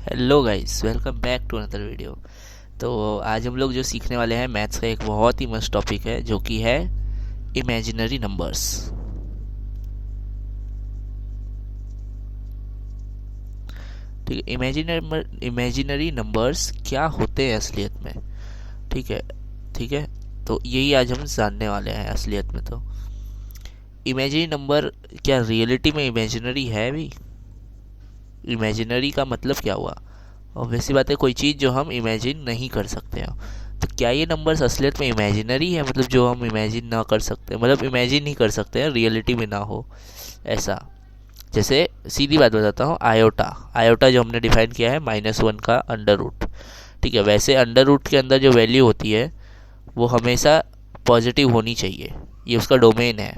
Hello guys, welcome back to another video. तो आज हम लोग जो सीखने वाले हैं मैथ्स का एक बहुत ही मस्त टॉपिक है जो कि है इमेजिनरी नंबर्स। ठीक है, इमेजिनरी नंबर्स क्या होते हैं असलियत में। ठीक है। ठीक है, तो यही आज हम जानने वाले हैं असलियत में। तो इमेजिनरी नंबर क्या रियलिटी में इमेजिनरी है भी? इमेजिनरी का मतलब क्या हुआ? ऑब्वियस सी बात है, कोई चीज़ जो हम इमेजिन नहीं कर सकते हैं। तो क्या ये नंबर्स असलियत में इमेजिनरी है, मतलब जो हम इमेजिन ना कर सकते, मतलब इमेजिन ही कर सकते हैं, रियलिटी में ना हो ऐसा? जैसे सीधी बात बताता हूँ, आयोटा। आयोटा जो हमने डिफाइन किया है -1 का अंडर रूट। ठीक है, वैसे अंडर रूट के अंदर जो वैल्यू होती है वो हमेशा पॉजिटिव होनी चाहिए, ये उसका डोमेन है।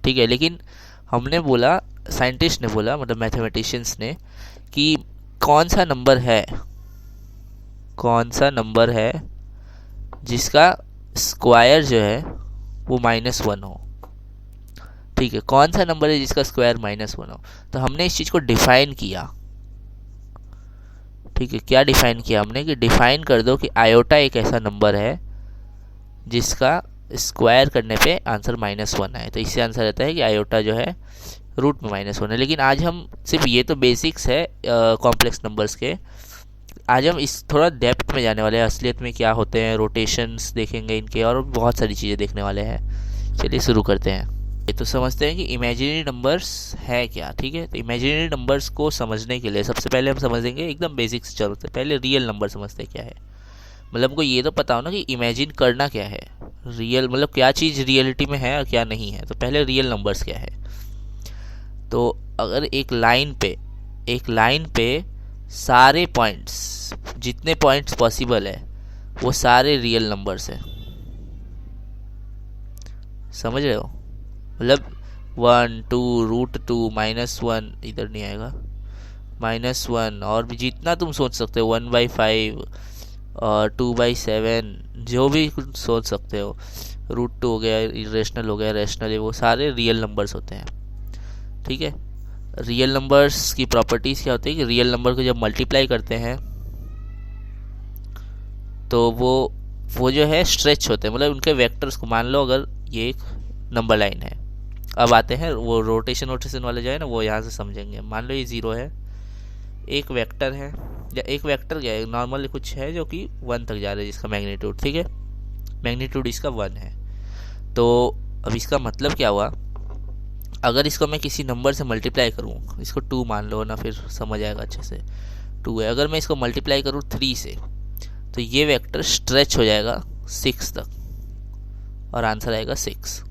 ठीक है, लेकिन हमने बोला, साइंटिस्ट ने बोला, मतलब मैथमेटिशियंस ने, कि कौन सा नंबर है, कौन सा नंबर है जिसका स्क्वायर जो है वो -1 हो। ठीक है, कौन सा नंबर है जिसका स्क्वायर -1 हो। तो हमने इस चीज़ को डिफाइन किया। ठीक है, क्या डिफाइन किया हमने, कि डिफाइन कर दो कि आयोटा एक ऐसा नंबर है जिसका स्क्वायर करने पे आंसर -1 आए। तो इससे आंसर रहता है कि आयोटा जो है रूट में -1 है। लेकिन आज हम सिर्फ, ये तो बेसिक्स है कॉम्प्लेक्स नंबर्स के, आज हम इस थोड़ा डेप्थ में जाने वाले हैं, असलियत में क्या होते हैं, रोटेशंस देखेंगे इनके, और बहुत सारी चीज़ें देखने वाले हैं। चलिए शुरू करते हैं। ये तो समझते हैं कि इमेजिनरी नंबर्स है क्या। ठीक है, तो इमेजिनरी नंबर्स को समझने के लिए सबसे पहले हम समझेंगे एकदम बेसिक्स। चलते पहले रियल नंबर समझते हैं क्या है। मतलब हमको ये तो पता हो ना कि इमेजिन करना क्या है, रियल मतलब क्या चीज़ रियलिटी में है और क्या नहीं है। तो पहले रियल नंबर्स क्या है। तो अगर एक लाइन पे सारे पॉइंट्स, जितने पॉइंट्स पॉसिबल है वो सारे रियल नंबर्स हैं। समझ रहे हो? मतलब 1 2 √2 -1 इधर नहीं आएगा, -1, और भी जितना तुम सोच सकते हो, 1/5 और 2/7, जो भी कुछ सोच सकते हो। √2 हो गया, इरेशनल हो गया, रेशनल है, वो सारे रियल नंबर्स होते हैं। ठीक है, रियल नंबर्स की प्रॉपर्टीज़ क्या होती है कि रियल नंबर को जब मल्टीप्लाई करते हैं तो वो जो है स्ट्रेच होते हैं, मतलब उनके वेक्टर्स को, मान लो अगर ये एक नंबर लाइन है। अब आते हैं वो रोटेशन वोटेशन वाले जो है ना, वो यहाँ से समझेंगे। मान लो ये 0 है, एक वेक्टर है, या एक वेक्टर क्या है, नॉर्मल कुछ है जो कि 1 तक जा रहा है, जिसका मैग्नीट्यूड, ठीक है, मैग्नीट्यूड इसका 1 है। तो अब इसका मतलब क्या हुआ, अगर इसको मैं किसी नंबर से मल्टीप्लाई करूँ, इसको 2 मान लो ना, फिर समझ आएगा अच्छे से। 2 है, अगर मैं इसको मल्टीप्लाई करूँ 3 से, तो ये वेक्टर स्ट्रेच हो जाएगा 6 तक, और आंसर आएगा 6।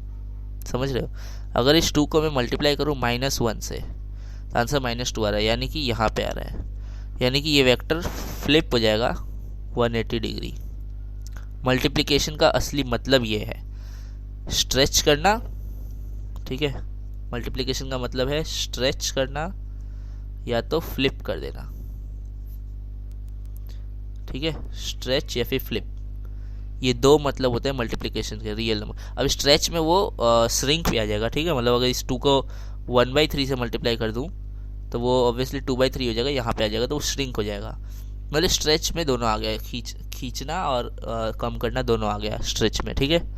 समझ रहे हो? अगर इस 2 को मैं मल्टीप्लाई करूँ -1 से, तो आंसर -2 आ रहा है, यानी कि यहाँ पे आ रहा है, यानी कि ये वेक्टर फ्लिप हो जाएगा 180 डिग्री। मल्टीप्लिकेशन का असली मतलब ये है, स्ट्रेच करना। ठीक है, मल्टीप्लिकेशन का मतलब है स्ट्रेच करना या तो फ्लिप कर देना। ठीक है, स्ट्रेच या फिर फ्लिप, ये दो मतलब होते हैं मल्टीप्लिकेशन के रियल नंबर। अब स्ट्रेच में वो श्रिंक भी आ जाएगा। ठीक है, मतलब अगर इस 2 को 1/3 से मल्टीप्लाई कर दूं तो वो ऑब्वियसली 2/3 हो जाएगा, यहाँ पे आ जाएगा, तो वो श्रिंक हो जाएगा। मतलब स्ट्रेच में दोनों आ गया, खींचना और कम करना दोनों आ गया स्ट्रेच में। ठीक है,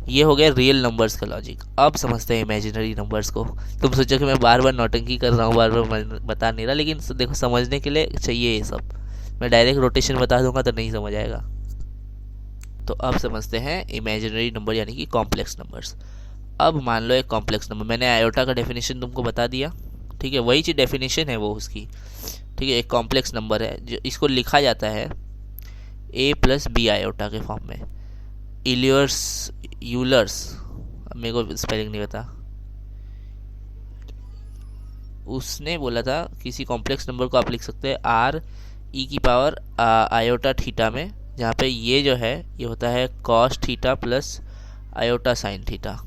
ये हो गया रियल नंबर्स का लॉजिक। अब समझते हैं इमेजिनरी नंबर्स को। तुम सोचो कि मैं बार बार नौटंकी कर रहा हूँ, बार बार बता नहीं रहा, लेकिन देखो समझने के लिए चाहिए ये सब। मैं डायरेक्ट रोटेशन बता दूंगा तो नहीं समझ आएगा। तो अब समझते हैं इमेजिनरी नंबर यानी कि कॉम्प्लेक्स नंबर्स। अब मान लो एक कॉम्प्लेक्स नंबर, मैंने आयोटा का डेफिनेशन तुमको बता दिया। ठीक है, वही चीज़ डेफिनेशन है वो उसकी। ठीक है, एक कॉम्प्लेक्स नंबर है जो इसको लिखा जाता है a+b आयोटा के फॉर्म में। इलियर्स यूलर्स, मेरे को स्पेलिंग नहीं पता, उसने बोला था किसी कॉम्प्लेक्स नंबर को आप लिख सकते हैं r e⁻ आयोटा थीटा में, जहाँ पे ये जो है ये होता है cos theta plus iota sine theta.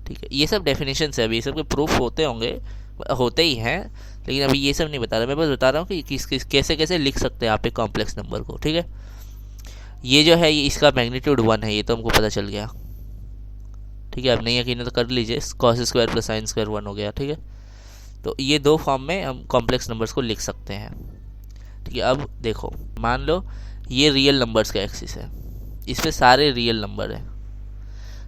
ठीक है, ये सब डेफिनेशन है, अभी ये सब के प्रूफ होते होंगे, होते ही हैं, लेकिन अभी ये सब नहीं बता रहा, मैं बस बता रहा हूँ कि कैसे कैसे लिख सकते हैं आप एक कॉम्प्लेक्स नंबर को। ठीक है, ये जो है ये इसका मैग्नीट्यूड 1 है, ये तो हमको पता चल गया। ठीक है, अब नहीं यकीन है तो कर लीजिए, cos² + sin² 1 हो गया। ठीक है, तो ये दो फॉर्म में हम कॉम्प्लेक्स नंबर्स को लिख सकते हैं। ठीक है, अब देखो मान लो ये रियल नंबर्स का एक्सिस है, इस पे सारे रियल नंबर हैं।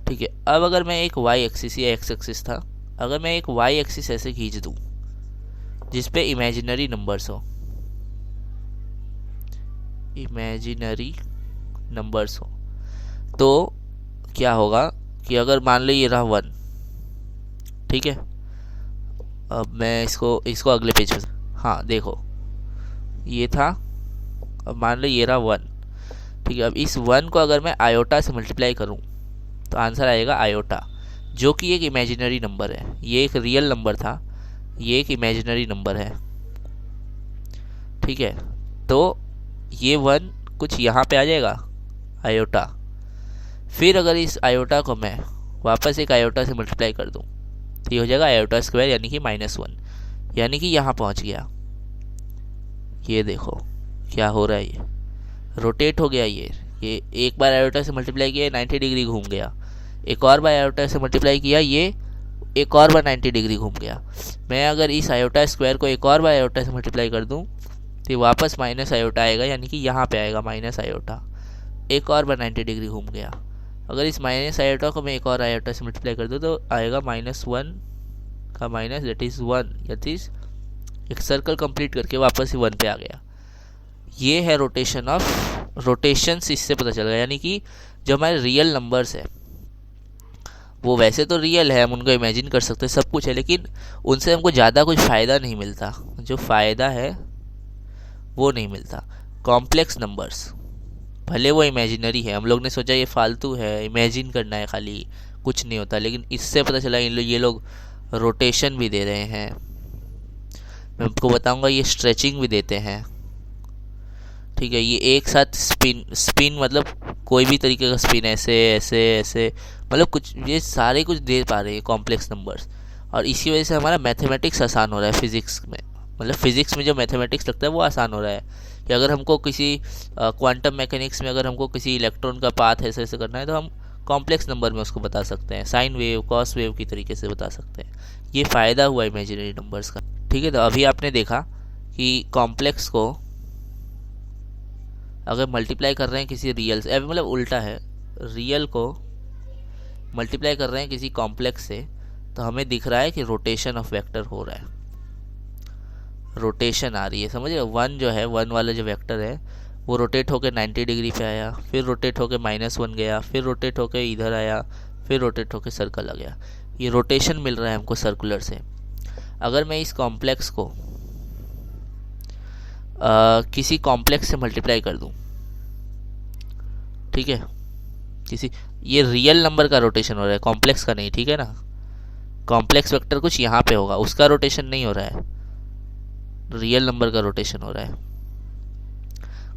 ठीक है, अब अगर मैं एक वाई एक्सिस या एक्स एक्सिस था, अगर मैं एक वाई एक्सिस ऐसे खींच दूं जिस पे इमेजिनरी नंबर्स हो, इमेजिनरी नंबर्स हो, तो क्या होगा कि अगर मान लो ये रहा 1, ठीक है, अब मैं इसको अगले पेज पे, हाँ देखो ये था, अब मान लो ये रहा 1। ठीक है, अब इस 1 को अगर मैं आयोटा से मल्टीप्लाई करूं तो आंसर आएगा आयोटा, जो कि एक इमेजिनरी नंबर है। ये एक रियल नंबर था, ये एक इमेजिनरी नंबर है। ठीक है, तो ये 1 कुछ यहाँ पे आ जाएगा आयोटा। फिर अगर इस आयोटा को मैं वापस एक आयोटा से मल्टीप्लाई कर दूं तो ये हो जाएगा आयोटा स्क्वायर, यानी कि -1, यानी कि यहाँ पहुँच गया। ये देखो क्या हो रहा है, ये रोटेट हो गया। ये एक बार आयोटा से मल्टीप्लाई किया 90 डिग्री घूम गया, एक और बार आयोटा से मल्टीप्लाई किया, ये एक और बार 90 डिग्री घूम गया। मैं अगर इस आयोटा स्क्वायर को एक और बार आयोटा से मल्टीप्लाई कर दूं तो ये वापस माइनस आयोटा आएगा, यानी कि यहाँ पे आएगा माइनस आयोटा, एक और बार 90 डिग्री घूम गया। अगर इस माइनस आयोटा को मैं एक और आयोटा से मल्टीप्लाई कर दूँ तो आएगा -1 का minus, that is 1, that is एक सर्कल कंप्लीट करके वापस ही 1 पे आ गया। ये है रोटेशन ऑफ, रोटेशन से इससे पता चल गया, यानी कि जो हमारे रियल नंबर्स है वो वैसे तो रियल है, हम उनको इमेजिन कर सकते हैं, सब कुछ है, लेकिन उनसे हमको ज़्यादा कुछ फ़ायदा नहीं मिलता। जो फ़ायदा है वो नहीं मिलता। कॉम्प्लेक्स नंबर्स भले वो इमेजिनरी है, हम लोग ने सोचा ये फालतू है, इमेजिन करना है खाली, कुछ नहीं होता, लेकिन इससे पता चला ये लोग रोटेशन भी दे रहे हैं। मैं आपको बताऊंगा ये स्ट्रेचिंग भी देते हैं। ठीक है, ये एक साथ स्पिन मतलब कोई भी तरीके का स्पिन, ऐसे ऐसे ऐसे, मतलब कुछ, ये सारे कुछ दे पा रहे हैं कॉम्प्लेक्स नंबर्स। और इसी वजह से हमारा मैथमेटिक्स आसान हो रहा है फिज़िक्स में, मतलब फिज़िक्स में जो मैथमेटिक्स लगता है वो आसान हो रहा है। कि अगर हमको किसी क्वांटम मैकेनिक्स में अगर हमको किसी इलेक्ट्रॉन का पाथ ऐसे ऐसे करना है तो हम कॉम्प्लेक्स नंबर में उसको बता सकते हैं, साइन वेव कॉस वेव की तरीके से बता सकते हैं। ये फ़ायदा हुआ इमेजिनरी नंबर्स का। ठीक है, तो अभी आपने देखा कि कॉम्प्लेक्स को अगर मल्टीप्लाई कर रहे हैं किसी रियल से, मतलब उल्टा है, रियल को मल्टीप्लाई कर रहे हैं किसी कॉम्प्लेक्स से, तो हमें दिख रहा है कि रोटेशन ऑफ वेक्टर हो रहा है, रोटेशन आ रही है, समझिए। 1 जो है, 1 वाला जो वेक्टर है वो रोटेट होकर 90 डिग्री पे आया, फिर रोटेट होकर -1 गया, फिर रोटेट होकर इधर आया, फिर रोटेट होकर सर्कल आ गया। ये रोटेशन मिल रहा है हमको सर्कुलर से। अगर मैं इस कॉम्प्लेक्स को किसी कॉम्प्लेक्स से मल्टीप्लाई कर दूं, ठीक है, किसी, ये रियल नंबर का रोटेशन हो रहा है, कॉम्प्लेक्स का नहीं, ठीक है ना। कॉम्प्लेक्स वेक्टर कुछ यहाँ पे होगा, उसका रोटेशन नहीं हो रहा है, रियल नंबर का रोटेशन हो रहा है।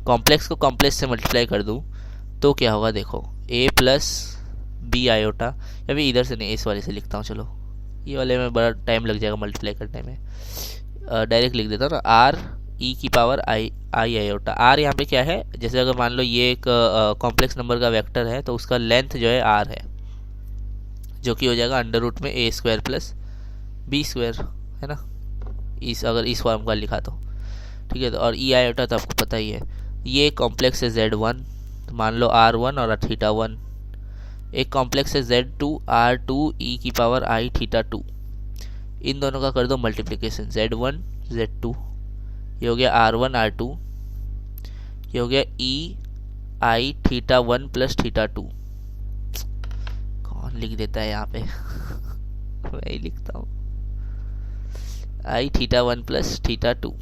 कॉम्प्लेक्स को कॉम्प्लेक्स से मल्टीप्लाई कर दूं तो क्या होगा, देखो a प्लस बी आयोटा, या फिर इधर से नहीं, इस वाले से लिखता हूँ, चलो ये वाले में बड़ा टाइम लग जाएगा मल्टीप्लाई करने में, डायरेक्ट लिख देता हूँ ना, आर ई की पावर आई आयोटा। आर यहाँ पे क्या है, जैसे अगर मान लो ये एक कॉम्प्लेक्स नंबर का वेक्टर है तो उसका लेंथ जो है आर है, जो कि हो जाएगा √ में a² प्लस b², है ना, अगर इस फॉर्म का लिखा तो ठीक है। तो और ई आयोटा तो आपको पता ही है, ये कॉम्प्लेक्स है Z1, तो मान लो R1 और θ1, एक कॉम्प्लेक्स है Z2 R2 e की पावर I θ2, इन दोनों का कर दो मल्टीप्लिकेशन, Z1 Z2, ये हो गया R1 R2, ये हो गया E I θ1 प्लस θ2। कौन लिख देता है यहाँ पे मैं ही लिखता हूँ, I θ1 प्लस θ2।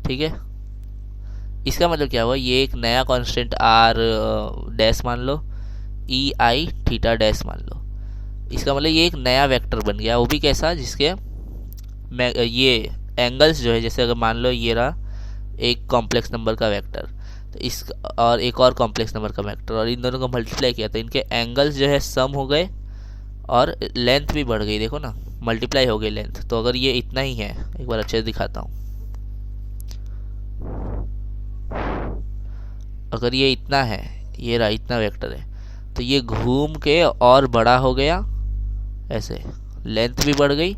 ठीक है, इसका मतलब क्या हुआ, ये एक नया कांस्टेंट R डैश मान लो, E I θ डैश मान लो, इसका मतलब ये एक नया वेक्टर बन गया, वो भी कैसा, जिसके ये एंगल्स जो है, जैसे अगर मान लो ये रहा एक कॉम्प्लेक्स नंबर का वेक्टर, तो इस और एक और कॉम्प्लेक्स नंबर का वेक्टर, और इन दोनों को मल्टीप्लाई किया तो इनके एंगल्स जो है सम हो गए और लेंथ भी बढ़ गई, देखो ना, मल्टीप्लाई हो गई लेंथ। तो अगर ये इतना ही है, एक बार अच्छे से दिखाता हूँ, अगर ये इतना है, ये रहा इतना वेक्टर है, तो ये घूम के और बड़ा हो गया, ऐसे लेंथ भी बढ़ गई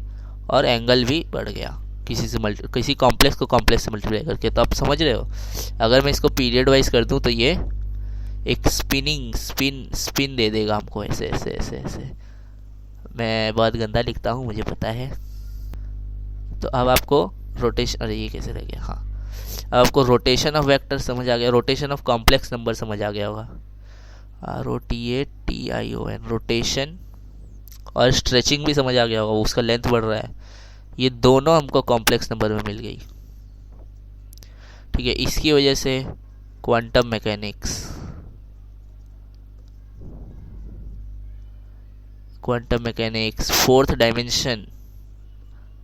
और एंगल भी बढ़ गया किसी कॉम्प्लेक्स को कॉम्प्लेक्स से मल्टीप्लाई करके। तो आप समझ रहे हो, अगर मैं इसको पीरियड वाइज कर दूं तो ये एक स्पिन दे देगा हमको, ऐसे ऐसे ऐसे ऐसे। मैं बहुत गंदा लिखता हूँ, मुझे पता है। तो अब आपको रोटेशन, अरे ये कैसे रह गया, हाँ, अब आपको रोटेशन ऑफ वेक्टर समझ आ गया, रोटेशन ऑफ कॉम्प्लेक्स नंबर समझ आ गया होगा। ROTATION, रोटेशन, और स्ट्रेचिंग भी समझ आ गया होगा, उसका लेंथ बढ़ रहा है। ये दोनों हमको कॉम्प्लेक्स नंबर में मिल गई, ठीक है। इसकी वजह से क्वांटम मैकेनिक्स, फोर्थ डायमेंशन।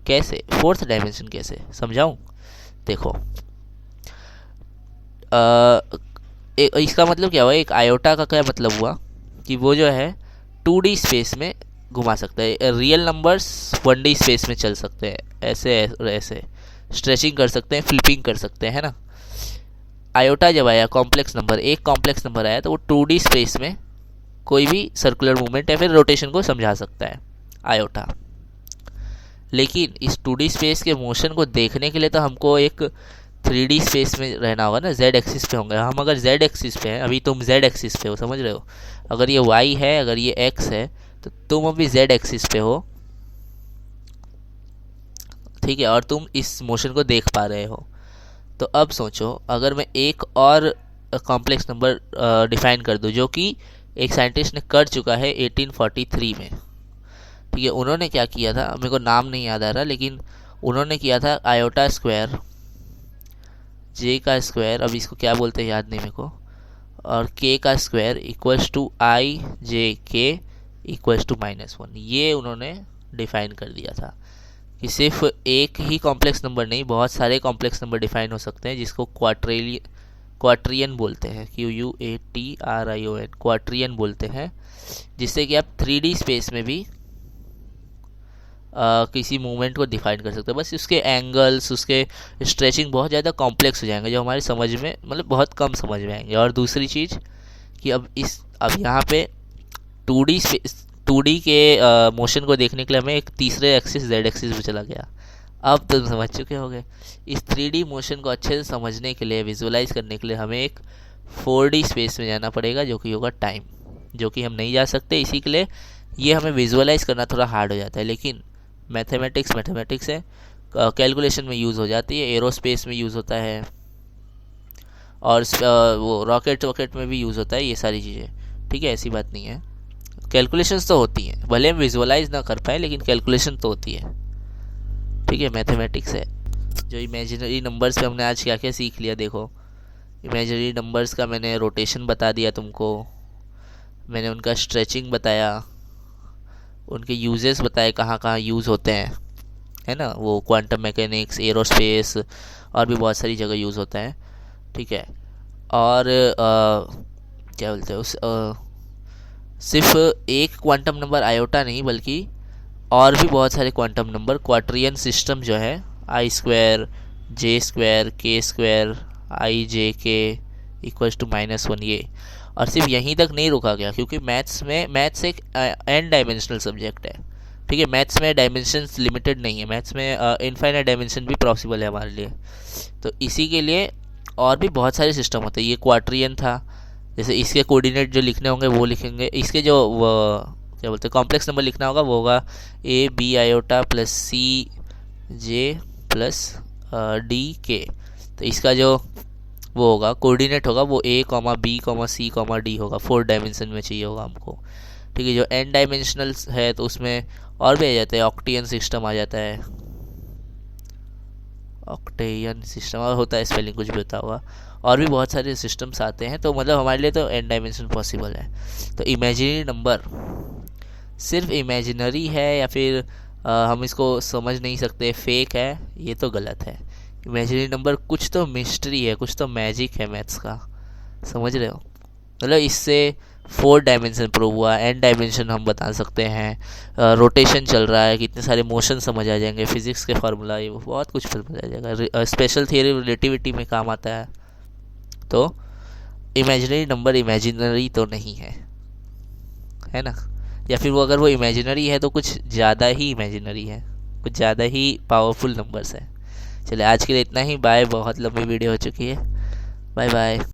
कैसे फोर्थ डायमेंशन कैसे समझाऊं? देखो, इसका मतलब क्या हुआ, एक आयोटा का क्या मतलब हुआ कि वो जो है 2D स्पेस में घुमा सकता है। रियल नंबर्स 1D स्पेस में चल सकते हैं, ऐसे ऐसे स्ट्रेचिंग कर सकते हैं, फ्लिपिंग कर सकते हैं, है ना। आयोटा जब आया, कॉम्प्लेक्स नंबर, एक कॉम्प्लेक्स नंबर आया, तो वो 2D स्पेस में कोई भी सर्कुलर मूवमेंट या फिर रोटेशन को समझा सकता है, आयोटा। लेकिन इस 2D स्पेस के मोशन को देखने के लिए तो हमको एक 3D स्पेस में रहना होगा ना, Z एक्सिस पे होंगे हम। अगर Z एक्सिस पे हैं, अभी तुम Z एक्सिस पे हो, समझ रहे हो, अगर ये Y है, अगर ये X है, तो तुम अभी Z एक्सिस पे हो, ठीक है, और तुम इस मोशन को देख पा रहे हो। तो अब सोचो, अगर मैं एक और कॉम्प्लेक्स नंबर डिफाइन कर दूं, जो कि एक साइंटिस्ट ने कर चुका है 1843 में, ठीक है। उन्होंने क्या किया था, मेरे को नाम नहीं याद आ रहा, लेकिन उन्होंने किया था आयोटा स्क्वायर, जे का स्क्वायर, अब इसको क्या बोलते हैं याद नहीं मेरे को, और के का स्क्वायर इक्वल्स टू आई जे के इक्वल्स टू -1। ये उन्होंने डिफाइन कर दिया था कि सिर्फ एक ही कॉम्प्लेक्स नंबर नहीं, बहुत सारे कॉम्प्लेक्स नंबर डिफाइन हो सकते हैं, जिसको क्वाट्रियन बोलते हैं, QUATRION, क्वाट्रियन बोलते हैं, जिससे कि आप 3D स्पेस में भी किसी मूवमेंट को डिफाइन कर सकते हैं। बस उसके एंगल्स, उसके स्ट्रेचिंग बहुत ज़्यादा कॉम्प्लेक्स हो जाएंगे, जो हमारे समझ में, मतलब बहुत कम समझ में आएंगे। और दूसरी चीज़ कि अब यहाँ पे 2D के मोशन को देखने के लिए हमें एक तीसरे एक्सिस Z एक्सिस पे चला गया। अब तुम समझ चुके होगे, इस 3D मोशन को अच्छे से समझने के लिए, विजुअलाइज करने के लिए हमें एक 4D स्पेस में जाना पड़ेगा, जो कि होगा टाइम, जो कि हम नहीं जा सकते। इसी के लिए ये हमें विजुअलाइज करना थोड़ा हार्ड हो जाता है। लेकिन मैथमेटिक्स है, कैलकुलेशन में यूज़ हो जाती है, एरोस्पेस में यूज़ होता है, और वो रॉकेट में भी यूज़ होता है, ये सारी चीज़ें, ठीक है। ऐसी बात नहीं है, कैलकुलेशंस तो होती हैं, भले हम विजुअलाइज ना कर पाए, लेकिन कैलकुलेशन तो होती है, ठीक है। मैथमेटिक्स है। जो इमेजिनरी नंबर्स पे हमने आज क्या क्या सीख लिया, देखो, इमेजिनरी नंबर्स का मैंने रोटेशन बता दिया तुमको, मैंने उनका स्ट्रेचिंग बताया, उनके यूजेस बताए, कहाँ कहाँ यूज़ होते हैं, है ना, वो क्वांटम मैकेनिक्स, एरोस्पेस, और भी बहुत सारी जगह यूज़ होता है, ठीक है। और क्या बोलते हैं सिर्फ एक क्वांटम नंबर आयोटा नहीं, बल्कि और भी बहुत सारे क्वांटम नंबर, क्वाट्रियन सिस्टम जो है, I square, J square, K square, IJK equals to -1, ये। और सिर्फ यहीं तक नहीं रुका गया, क्योंकि मैथ्स एक एन डायमेंशनल सब्जेक्ट है, ठीक है। मैथ्स में डायमेंशंस लिमिटेड नहीं है, मैथ्स में इनफाइनाइट डायमेंशन भी पॉसिबल है हमारे लिए। तो इसी के लिए और भी बहुत सारे सिस्टम होते हैं। ये क्वाट्रियन था, जैसे इसके कोऑर्डिनेट जो लिखने होंगे वो लिखेंगे, इसके जो क्या बोलते हैं कॉम्प्लेक्स नंबर लिखना होगा वो होगा AB iota plus CJ plus DK। तो इसका जो वो होगा कोऑर्डिनेट होगा, वो A, B, C, D होगा, 4 डायमेंशन में चाहिए होगा हमको, ठीक है। जो n डायमेंशनल है तो उसमें और भी आ जाता है, ऑक्टेयन सिस्टम आ जाता है, ऑक्टेयन सिस्टम, और होता है स्पेलिंग कुछ भी होता होगा, और भी बहुत सारे सिस्टम्स आते हैं। तो मतलब हमारे लिए तो n डायमेंशन पॉसिबल है। तो इमेजिनरी नंबर सिर्फ इमेजिनरी है या फिर हम इसको समझ नहीं सकते, फेक है, ये तो गलत है। इमेजिनरी नंबर कुछ तो मिस्ट्री है, कुछ तो मैजिक है मैथ्स का, समझ रहे हो। मतलब इससे 4 डायमेंशन प्रूव हुआ, n डायमेंशन हम बता सकते हैं, रोटेशन चल रहा है, कितने सारे मोशन समझ आ जाएंगे, फिजिक्स के फार्मूला, ये बहुत कुछ समझ आ जाएगा, स्पेशल थियरी रिलेटिविटी में काम आता है। तो इमेजिनरी नंबर इमेजिनरी तो नहीं है ना, या फिर वो अगर वो इमेजिनरी है तो कुछ ज़्यादा ही इमेजिनरी है। कुछ ज़्यादा ही पावरफुल नंबर्स हैं। चलिए आज के लिए इतना ही, बाय। बहुत लंबी वीडियो हो चुकी है। Bye bye.